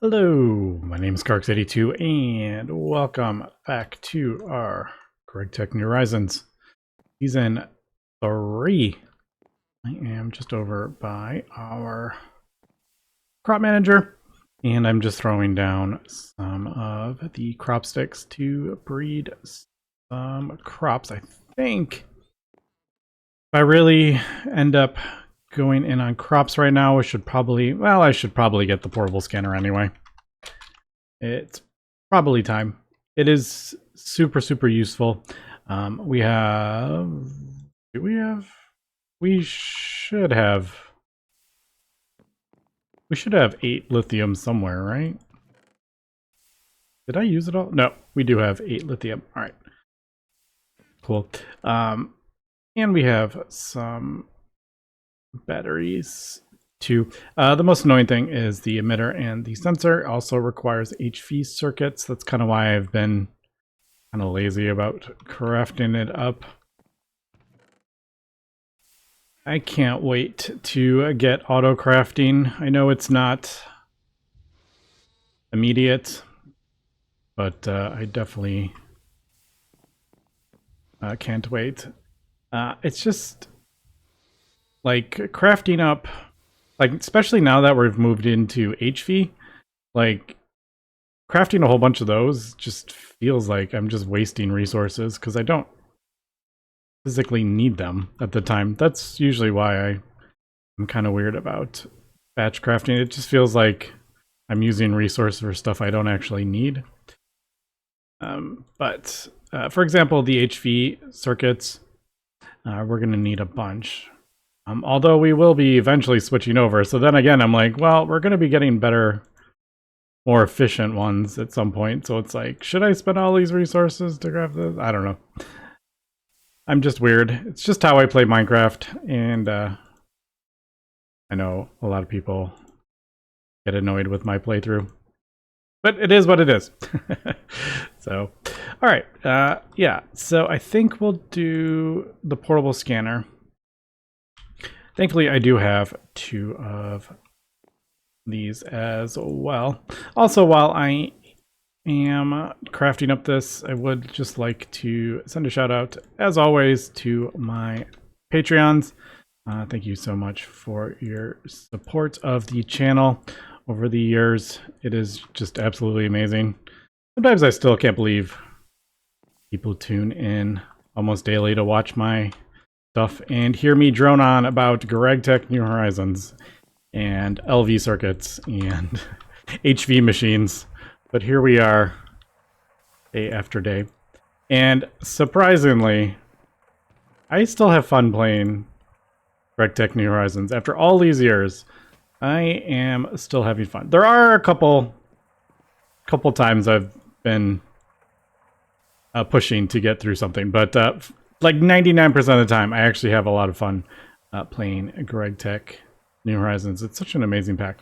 Hello, my name is Carx82 and welcome back to our GregTech New Horizons Season 3. I am just over by our crop manager and I'm just throwing down some of the crop sticks to breed some crops. I think if I really end up going in on crops right now, I should probably get the portable scanner anyway. It's probably time. It is super useful. We have. Do we have? We should have. We should have 8 lithium somewhere, right? Did I use it all? No, we do have 8 lithium. All right, cool. And we have some batteries too. The most annoying thing is the emitter and the sensor also requires HV circuits. That's kind of why I've been kind of lazy about crafting it up. I can't wait to get auto crafting. I know it's not immediate, but I definitely can't wait. It's just like crafting up, like especially now that we've moved into HV, like crafting a whole bunch of those just feels like I'm just wasting resources because I don't physically need them at the time. That's usually why I'm kind of weird about batch crafting. It just feels like I'm using resources for stuff I don't actually need. But for example, the HV circuits, we're going to need a bunch. Although we will be eventually switching over. So then again, I'm like, well, we're going to be getting better, more efficient ones at some point. So it's like, should I spend all these resources to craft this? I don't know. I'm just weird. It's just how I play Minecraft. And I know a lot of people get annoyed with my playthrough. But it is what it is. So, all right. Yeah, so I think we'll do the portable scanner. Thankfully, I do have 2 of these as well. Also, while I am crafting up this, I would just like to send a shout out, as always, to my Patreons. Thank you so much for your support of the channel over the years. It is just absolutely amazing. Sometimes I still can't believe people tune in almost daily to watch my stuff and hear me drone on about GregTech New Horizons and LV circuits and HV machines. But here we are, day after day. And surprisingly, I still have fun playing GregTech New Horizons. After all these years, I am still having fun. There are a couple times I've been pushing to get through something, but like 99% of the time, I actually have a lot of fun playing GregTech New Horizons. It's such an amazing pack.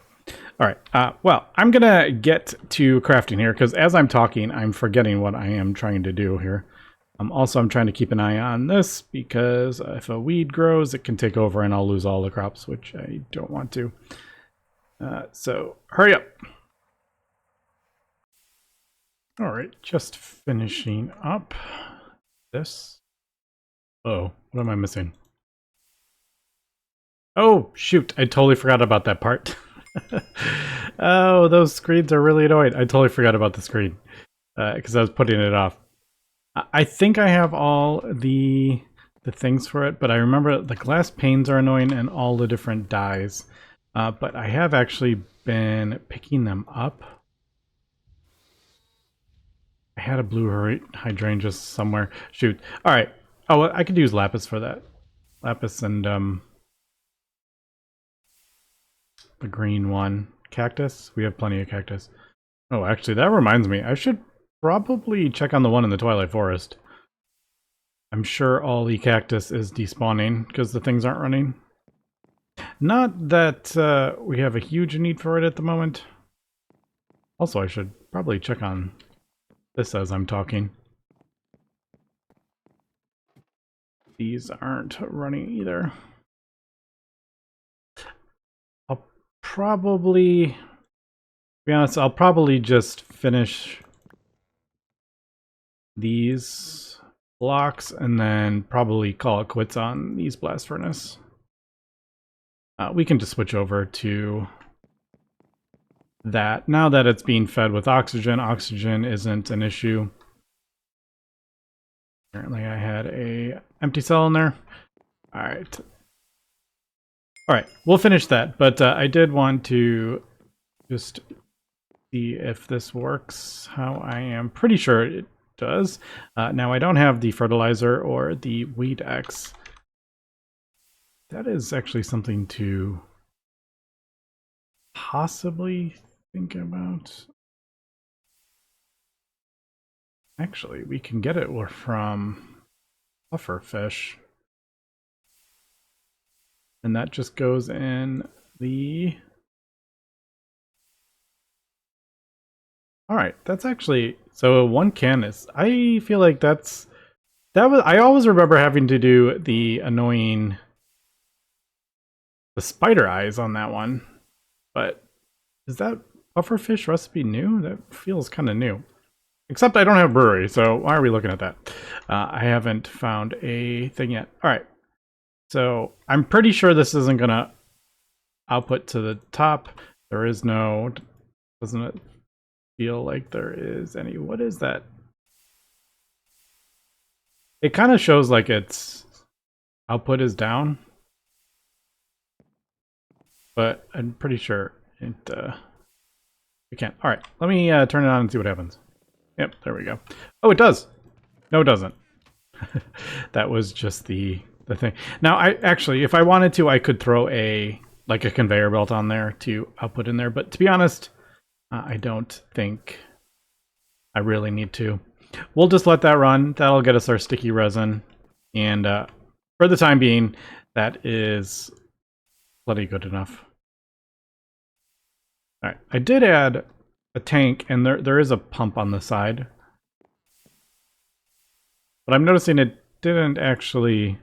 All right, well, I'm gonna get to crafting here because as I'm talking, I'm forgetting what I am trying to do here. Also, I'm trying to keep an eye on this because if a weed grows, it can take over and I'll lose all the crops, which I don't want to. So hurry up. All right, just finishing up this. Oh, what am I missing? Oh, shoot, I totally forgot about that part. Oh, those screens are really annoying. I totally forgot about the screen because I was putting it off. I think I have all the things for it, but I remember the glass panes are annoying and all the different dyes. But I have actually been picking them up. I had a blue hydrangea somewhere. Shoot. All right. Oh, well, I could use lapis for that. Lapis and the green one. Cactus. We have plenty of cactus. Oh, actually, that reminds me. I should probably check on the one in the Twilight Forest. I'm sure all the cactus is despawning because the things aren't running. Not that we have a huge need for it at the moment. Also, I should probably check on this as I'm talking. These aren't running either. I'll probably be honest, I'll probably just finish these blocks and then probably call it quits on these blast furnace. We can just switch over to that. Now that it's being fed with oxygen, oxygen isn't an issue. Apparently I had a empty cell in there. All right. All right, we'll finish that, but I did want to just see if this works, how I am pretty sure it does. Now I don't have the fertilizer or the Weed X. That is actually something to possibly think about. Actually, we can get it from pufferfish. And that just goes in the... All right, that's actually... So one can is... I feel like that's... I always remember having to do the annoying... The spider eyes on that one. But is that pufferfish recipe new? That feels kind of new. Except I don't have brewery, so why are we looking at that? I haven't found a thing yet. All right. So I'm pretty sure this isn't going to output to the top. There is no... Doesn't it feel like there is any... What is that? It kind of shows like its output is down. But I'm pretty sure it... we can't. All right. Let me turn it on and see what happens. Yep, there we go. Oh, it does. No, it doesn't. That was just the thing. Now, I actually, if I wanted to, I could throw a conveyor belt on there to output in there. But to be honest, I don't think I really need to. We'll just let that run. That'll get us our sticky resin. And for the time being, that is plenty good enough. All right, I did add a tank, and there is a pump on the side. But I'm noticing it didn't actually...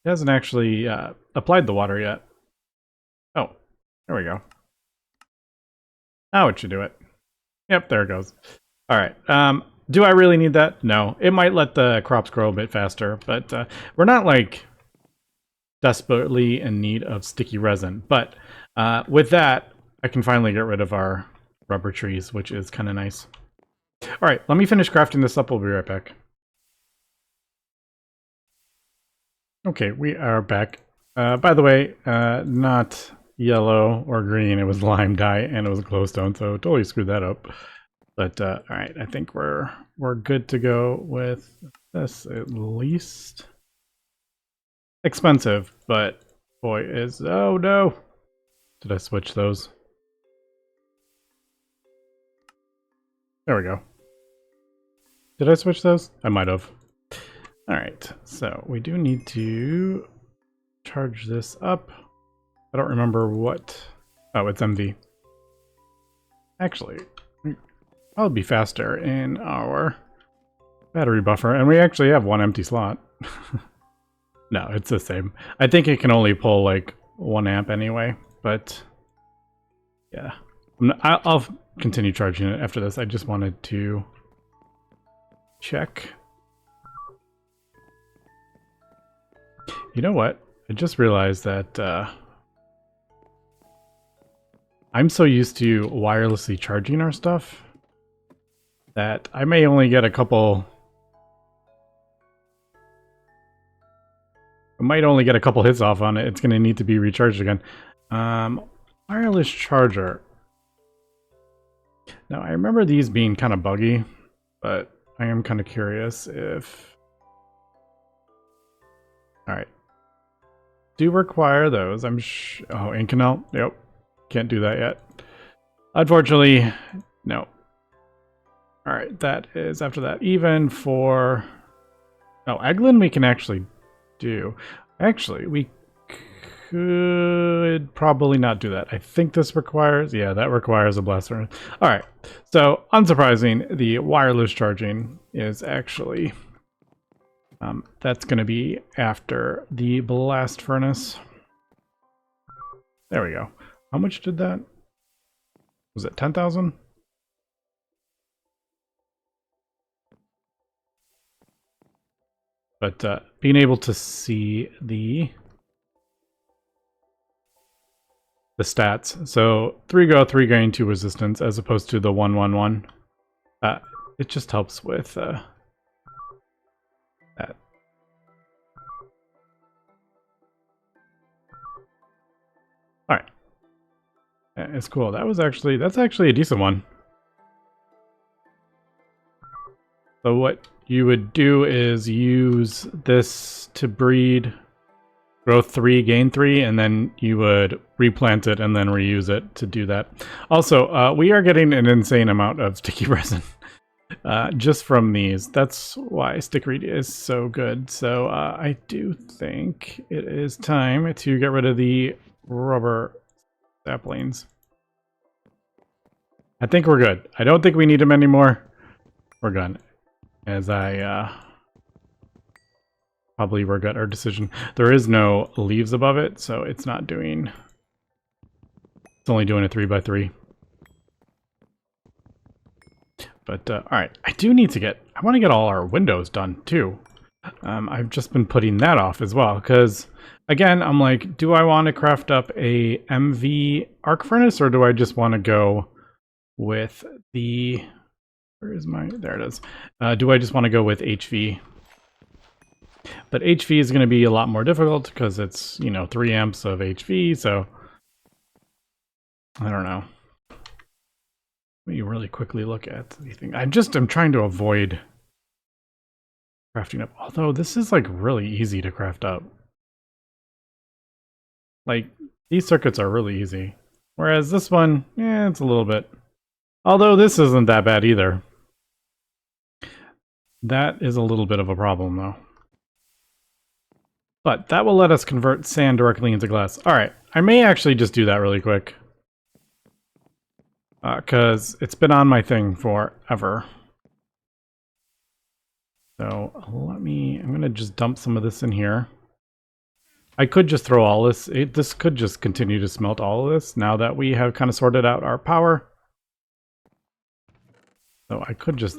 It hasn't actually applied the water yet. Oh, there we go. Now it should do it. Yep, there it goes. All right. Do I really need that? No. It might let the crops grow a bit faster, but we're not like desperately in need of sticky resin. But with that, I can finally get rid of our rubber trees, which is kind of nice. All right, let me finish crafting this up. We'll be right back. Okay, we are back. By the way, not yellow or green. It was lime dye, and it was glowstone, so totally screwed that up. But all right, I think we're good to go with this at least. Expensive, but boy is... Oh no! Did I switch those? There we go. Did I switch those? I might have. Alright, so we do need to charge this up. I don't remember what... Oh, it's MV. Actually, I'll be faster in our battery buffer, and we actually have one empty slot. No, it's the same. I think it can only pull like 1 amp anyway, but yeah. I'll continue charging it after this. I just wanted to check. You know what? I just realized that I'm so used to wirelessly charging our stuff that I may only get a couple... I might only get a couple hits off on it. It's going to need to be recharged again. Wireless charger. Now, I remember these being kind of buggy, but I am kind of curious if... Alright. Do require those. Oh, Inconel? Yep. Can't do that yet. Unfortunately, no. Alright, that is after that. Even for... Oh, Eglin we can actually do. Actually, we could probably not do that. I think this requires... Yeah, that requires a blast furnace. Alright, so unsurprising, the wireless charging is actually... that's going to be after the blast furnace. There we go. How much did that? Was it 10,000? But being able to see the stats. So 3 go, 3 gain, 2 resistance, as opposed to the 1-1-1. It just helps with that. All right, it's cool. That's actually a decent one. So what you would do is use this to breed growth 3, gain 3, and then you would replant it and then reuse it to do that. Also, we are getting an insane amount of sticky resin just from these. That's why Stickreed is so good. So I do think it is time to get rid of the rubber saplings. I think we're good. I don't think we need them anymore. We're good. As I probably regret our decision. There is no leaves above it, so it's not doing... It's only doing a 3x3. But, alright. I do need to get... I want to get all our windows done, too. I've just been putting that off as well, because, again, I'm like, do I want to craft up a MV arc furnace, or do I just want to go with the... Where is my... There it is. Do I just want to go with HV? But HV is going to be a lot more difficult because it's, 3 amps of HV, so I don't know. Let me really quickly look at the thing. I'm trying to avoid crafting up. Although this is like really easy to craft up. Like, these circuits are really easy. Whereas this one, it's a little bit. Although this isn't that bad either. That is a little bit of a problem though. But that will let us convert sand directly into glass. Alright, I may actually just do that really quick. Because it's been on my thing forever. So I'm going to just dump some of this in here. I could just throw all this. This could just continue to smelt all of this now that we have kind of sorted out our power. So I could just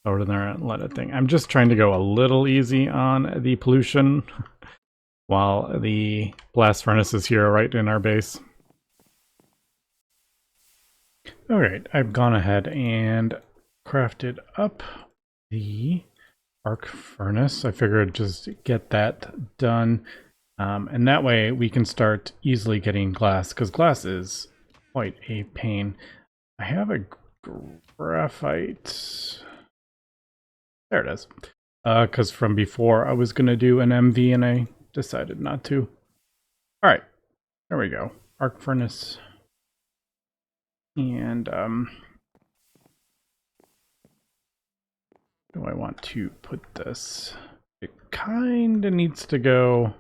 throw it in there and let it thing. I'm just trying to go a little easy on the pollution. While the blast furnace is here right in our base. Alright, I've gone ahead and crafted up the arc furnace. I figured just get that done. And that way we can start easily getting glass, because glass is quite a pain. I have a graphite. There it is. Because from before I was going to do an MV and I decided not to. All right, there we go. Arc furnace. And do I want to put this? It kind of needs to go.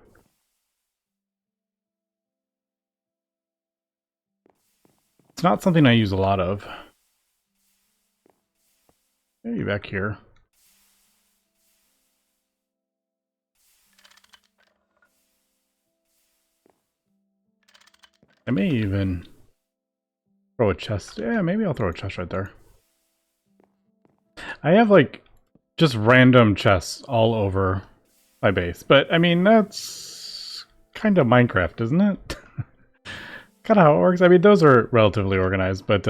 It's not something I use a lot of. Maybe back here. I may even throw a chest. Yeah, maybe I'll throw a chest right there. I have like just random chests all over my base. But I mean, that's kind of Minecraft, isn't it? Kind of how it works. I mean, those are relatively organized, but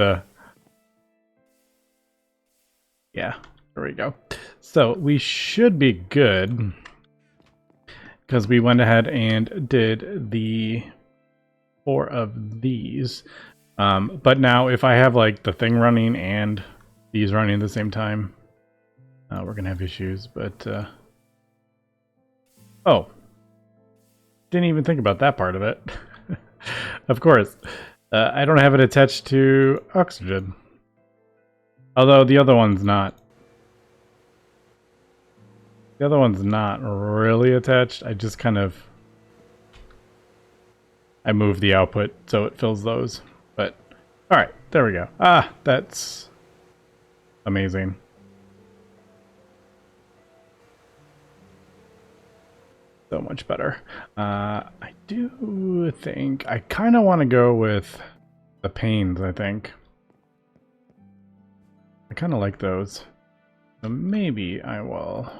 yeah, there we go. So we should be good because we went ahead and did the 4 of these. But now if I have like the thing running and these running at the same time, we're gonna have issues. But oh, didn't even think about that part of it. Of course, I don't have it attached to oxygen, although the other one's not. The other one's not really attached. I just kind of I move the output so it fills those. But all right, there we go. Ah, that's amazing. So much better. I do think I kind of want to go with the panes, I think. I kind of like those. So maybe I will...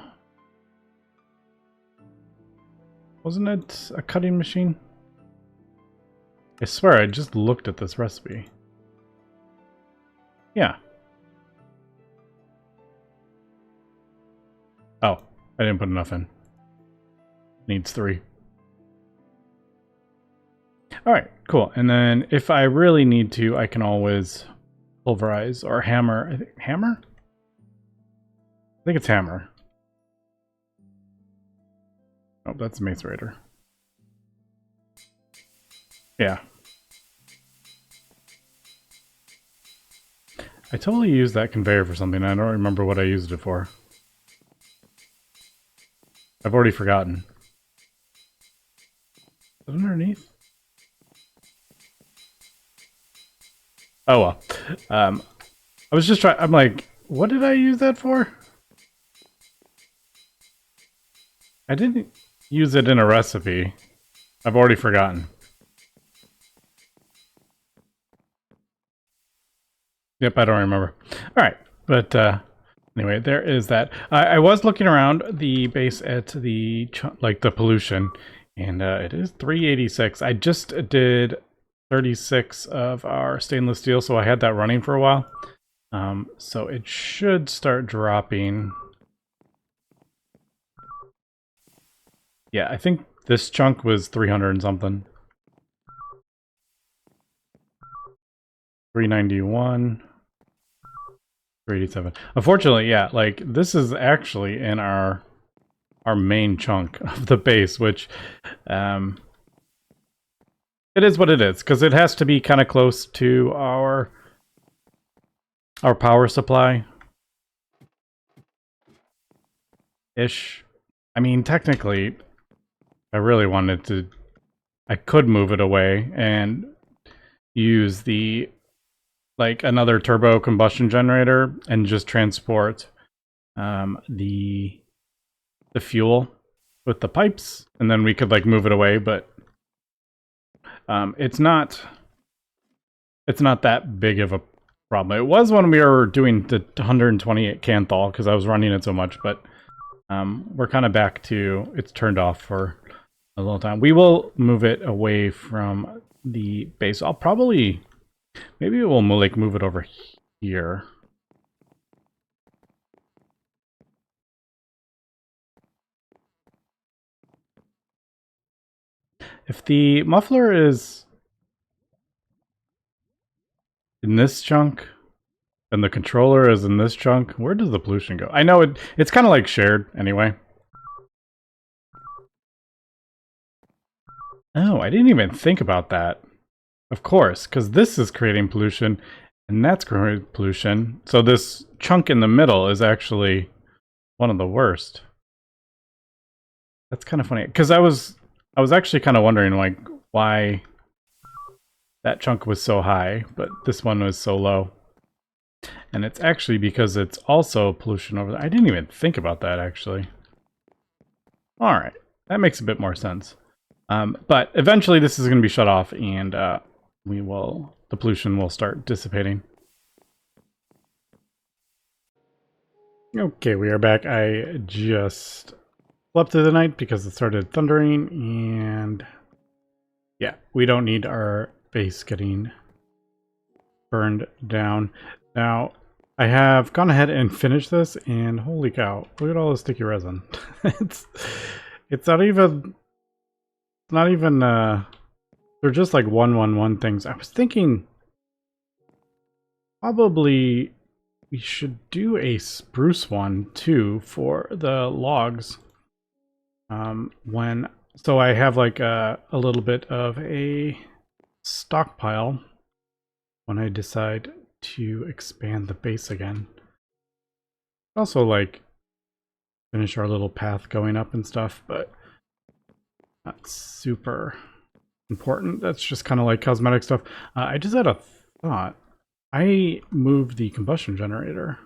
Wasn't it a cutting machine? I swear I just looked at this recipe. Yeah. Oh, I didn't put enough in. Needs 3. Alright, cool. And then if I really need to, I can always pulverize or hammer. Hammer? I think it's hammer. Oh, that's Mace Raider. Yeah. I totally used that conveyor for something. I don't remember what I used it for. I've already forgotten. Is it underneath? Oh well. I was just trying. I'm like, what did I use that for? I didn't use it in a recipe. I've already forgotten. Yep, I don't remember. All right, but anyway, there is that. I was looking around the base at the like the pollution, and it is 386. I just did 36 of our stainless steel, so I had that running for a while. So it should start dropping. Yeah, I think this chunk was 300 and something. 391. 387. Unfortunately, yeah, like this is actually in our main chunk of the base, which it is what it is, because it has to be kind of close to our power supply ish. I mean, technically, if I really wanted to, I could move it away and use the like another turbo combustion generator and just transport the fuel with the pipes, and then we could like move it away, but it's not that big of a problem. It was when we were doing the 128 Canthal because I was running it so much, but we're kind of back to it's turned off for a little time. We will move it away from the base. I'll probably maybe we'll like move it over here. If the muffler is in this chunk and the controller is in this chunk, where does the pollution go? I know it's kind of like shared anyway. Oh, I didn't even think about that. Of course, because this is creating pollution and that's creating pollution. So this chunk in the middle is actually one of the worst. That's kind of funny because I was actually kind of wondering like why that chunk was so high, but this one was so low. And it's actually because it's also pollution over there. I didn't even think about that actually. All right, that makes a bit more sense. But eventually this is going to be shut off and the pollution will start dissipating. Okay, we are back. I just slept through the night because it started thundering, and yeah, we don't need our base getting burned down. Now, I have gone ahead and finished this, and holy cow, look at all the sticky resin. it's not even they're just like 111 things. I was thinking probably we should do a spruce one too for the logs. So I have like a little bit of a stockpile when I decide to expand the base again. Also like finish our little path going up and stuff, but not super important. That's just kind of like cosmetic stuff. I just had a thought. I moved the combustion generator.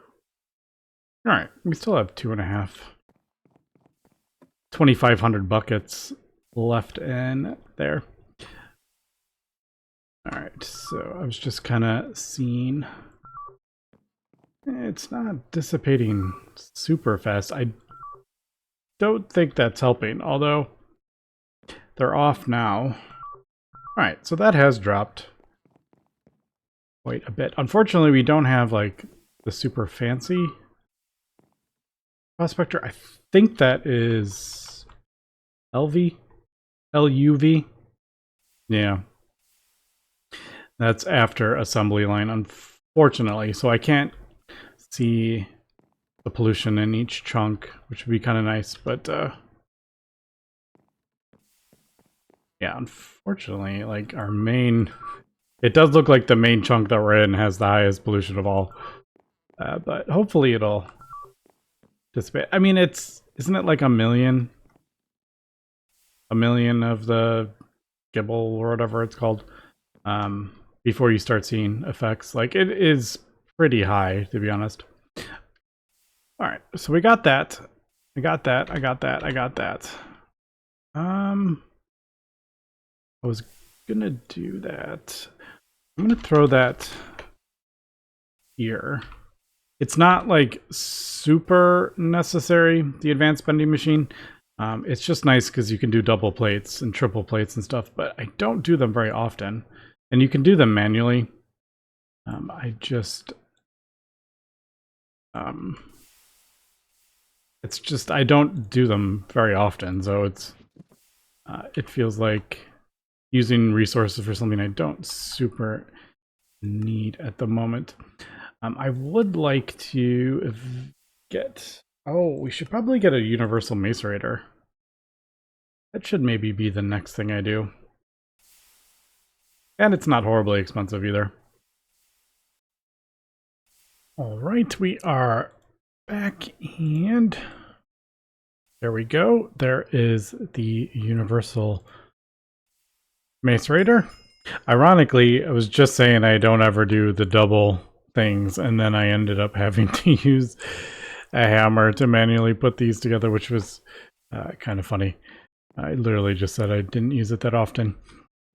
All right, we still have 2,500 buckets left in there. All right, so I was just kind of seeing It's not dissipating super fast. I don't think that's helping, although they're off now. Alright, so that has dropped quite a bit. Unfortunately, we don't have like the super fancy prospector. I think that is LV? LUV? Yeah. That's after assembly line, unfortunately. So I can't see the pollution in each chunk, which would be kind of nice, but yeah, unfortunately, like our main, it does look like the main chunk that we're in has the highest pollution of all, but hopefully it'll dissipate. I mean, isn't it like a million of the Gibble or whatever it's called, before you start seeing effects? Like, it is pretty high, to be honest. All right, so we got that. I got that. I was gonna do that. I'm gonna throw that here. It's not like super necessary, the advanced vending machine. It's just nice because you can do double plates and triple plates and stuff, but I don't do them very often. And you can do them manually. It's just I don't do them very often, so it feels like using resources for something I don't super need at the moment. I would like to get... Oh, we should probably get a universal macerator. That should maybe be the next thing I do. And it's not horribly expensive either. All right, we are back, and there we go. There is the universal macerator. Ironically, I was just saying I don't ever do the double things, and then I ended up having to use a hammer to manually put these together, which was kind of funny. I literally just said I didn't use it that often.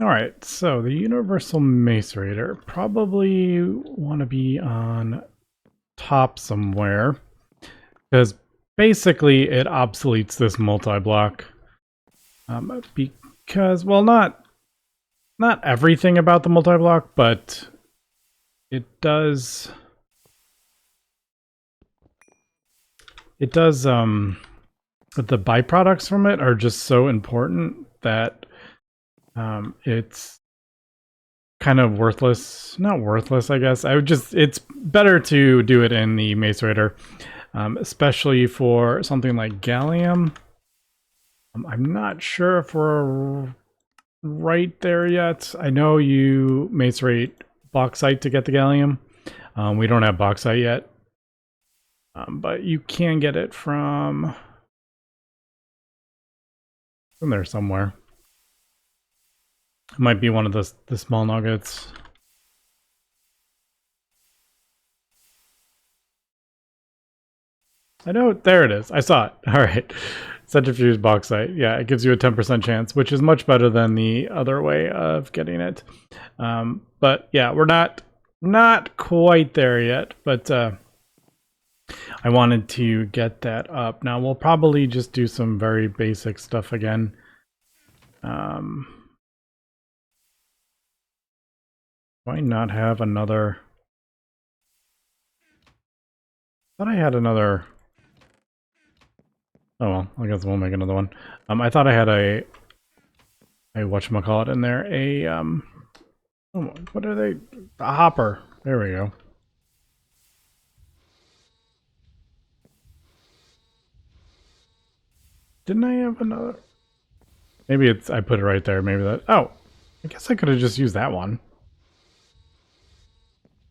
All right, so the universal macerator probably want to be on top somewhere, because basically it obsoletes this multi-block. Because, well, not everything about the multi-block, but it does the byproducts from it are just so important that it's kind of worthless. Not worthless, I guess. It's better to do it in the macerator, especially for something like gallium. I'm not sure if we're right there yet. I know you macerate bauxite to get the gallium. We don't have bauxite yet, but you can get it from there somewhere. It might be one of the small nuggets. I know, there it is. I saw it. All right. Centrifuge bauxite. Yeah, it gives you a 10% chance, which is much better than the other way of getting it. But yeah, we're not quite there yet, but I wanted to get that up. Now we'll probably just do some very basic stuff again. Do I not have another? I thought I had another. Oh well, I guess we'll make another one. I thought I had a whatchamacallit in there. Oh, what are they? A hopper. There we go. Didn't I have another? Maybe I put it right there. Maybe that. Oh, I guess I could have just used that one.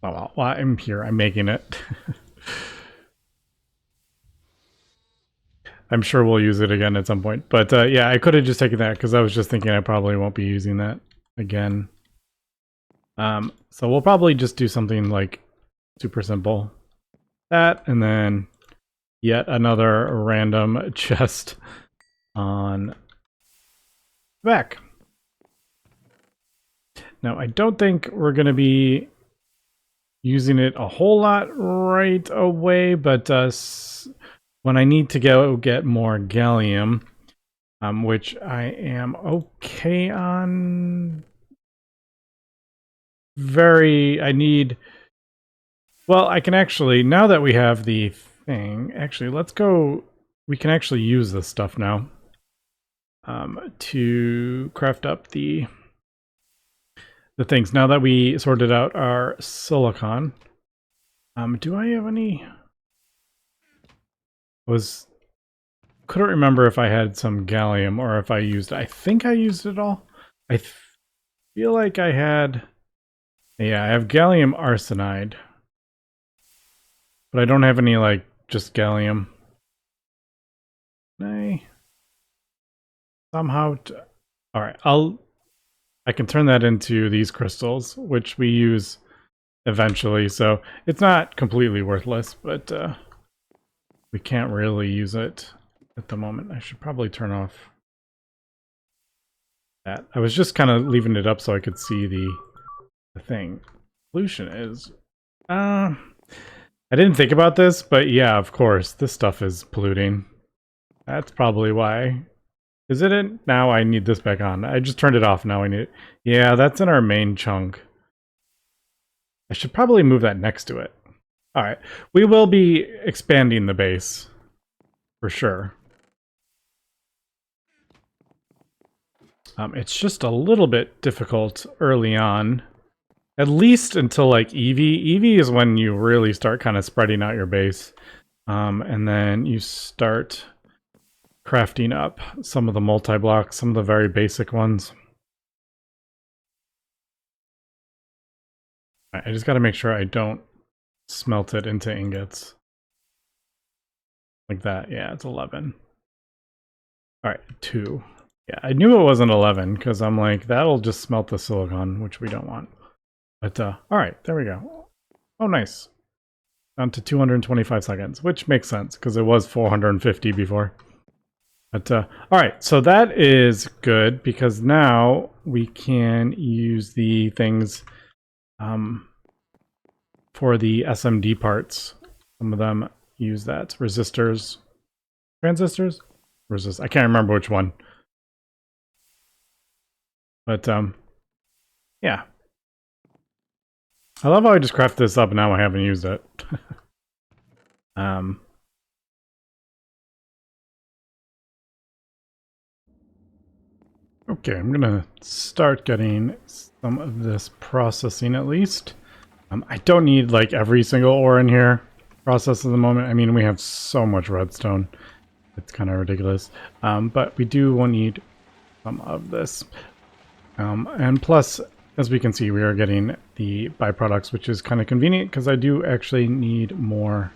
Oh well, I'm here. I'm making it. I'm sure we'll use it again at some point. But yeah, I could have just taken that because I was just thinking I probably won't be using that again. So we'll probably just do something like super simple. That, and then yet another random chest on the back. Now, I don't think we're going to be using it a whole lot right away, but when I need to go get more gallium, which I am okay on. I need. Well, I can actually, now that we have the thing, actually, let's go. We can actually use this stuff now to craft up the things. Now that we sorted out our silicon, do I have any? Couldn't remember if I had some gallium or if I used it. I think I used it all. I feel like I had. Yeah, I have gallium arsenide, but I don't have any like just gallium. I somehow. All right, I can turn that into these crystals, which we use eventually. So it's not completely worthless, but we can't really use it at the moment. I should probably turn off that. I was just kind of leaving it up so I could see the thing. Pollution is... I didn't think about this, but yeah, of course, this stuff is polluting. That's probably why. Is it in? Now I need this back on. I just turned it off, now I need it. Yeah, that's in our main chunk. I should probably move that next to it. Alright, we will be expanding the base. For sure. It's just a little bit difficult early on. At least until like EV. EV is when you really start kind of spreading out your base. And then you start crafting up some of the multi-blocks, some of the very basic ones. I just got to make sure I don't smelt it into ingots. Like that. Yeah, it's 11. Alright, 2. Yeah, I knew it wasn't 11 because I'm like, that'll just smelt the silicon, which we don't want. But, alright, there we go. Oh, nice. Down to 225 seconds, which makes sense because it was 450 before. But, alright, so that is good because now we can use the things for the SMD parts. Some of them use that. Resistors. Transistors? I can't remember which one. But, yeah. I love how I just crafted this up and now I haven't used it. Okay, I'm gonna start getting some of this processing at least. I don't need like every single ore in here processed at the moment. I mean, we have so much redstone. It's kind of ridiculous. But we do need some of this. And plus, as we can see, we are getting the byproducts, which is kind of convenient because I do actually need more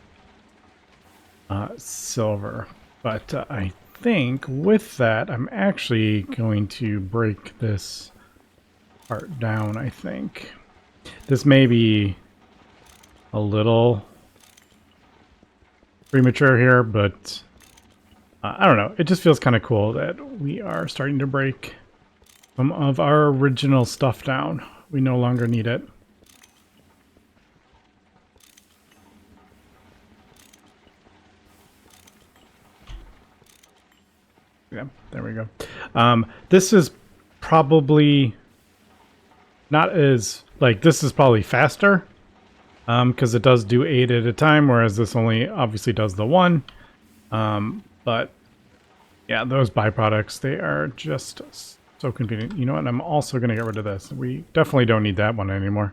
silver. But I think with that, I'm actually going to break this part down, I think. This may be a little premature here, but I don't know. It just feels kind of cool that we are starting to break some of our original stuff down. We no longer need it. Yeah, there we go. This is probably not as, like, this is probably faster because it does do 8 at a time, whereas this only obviously does the 1. But yeah, those byproducts, they are just so convenient. You know what? I'm also going to get rid of this. We definitely don't need that one anymore.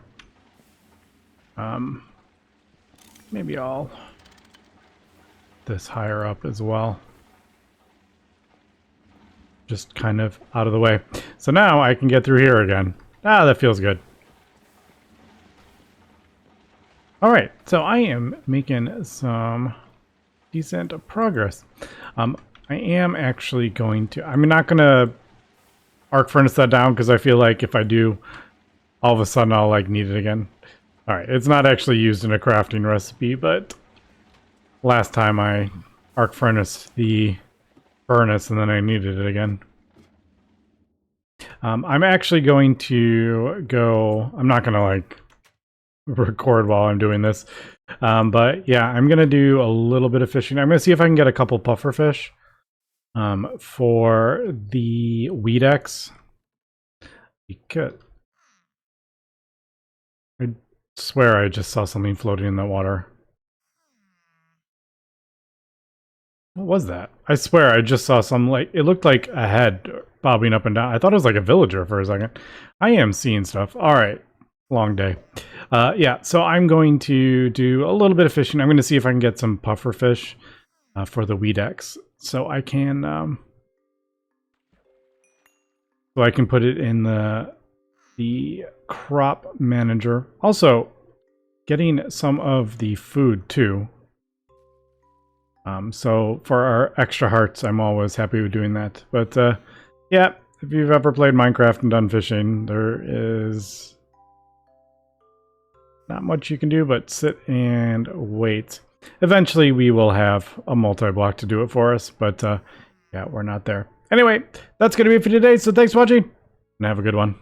Maybe I'll this higher up as well. Just kind of out of the way. So now I can get through here again. Ah, that feels good. All right, so I am making some decent progress. I am actually going to... I'm not going to arc furnace that down because I feel like if I do, all of a sudden I'll like need it again. All right, it's not actually used in a crafting recipe, but last time I arc furnace the furnace and then I needed it again. I'm actually going to go... I'm not going to like... record while I'm doing this. But yeah, I'm going to do a little bit of fishing. I'm going to see if I can get a couple puffer fish for the Weedex. Because I swear I just saw something floating in the water. What was that? I swear I just saw some, like, it looked like a head bobbing up and down. I thought it was like a villager for a second. I am seeing stuff. All right. Long day. Yeah, so I'm going to do a little bit of fishing. I'm going to see if I can get some puffer fish for the Weedex. So I can put it in the crop manager. Also, getting some of the food too. So for our extra hearts, I'm always happy with doing that. But yeah, if you've ever played Minecraft and done fishing, there is not much you can do but sit and wait. Eventually we will have a multi-block to do it for us, but yeah, we're not there. Anyway, that's going to be it for today, so thanks for watching, and have a good one.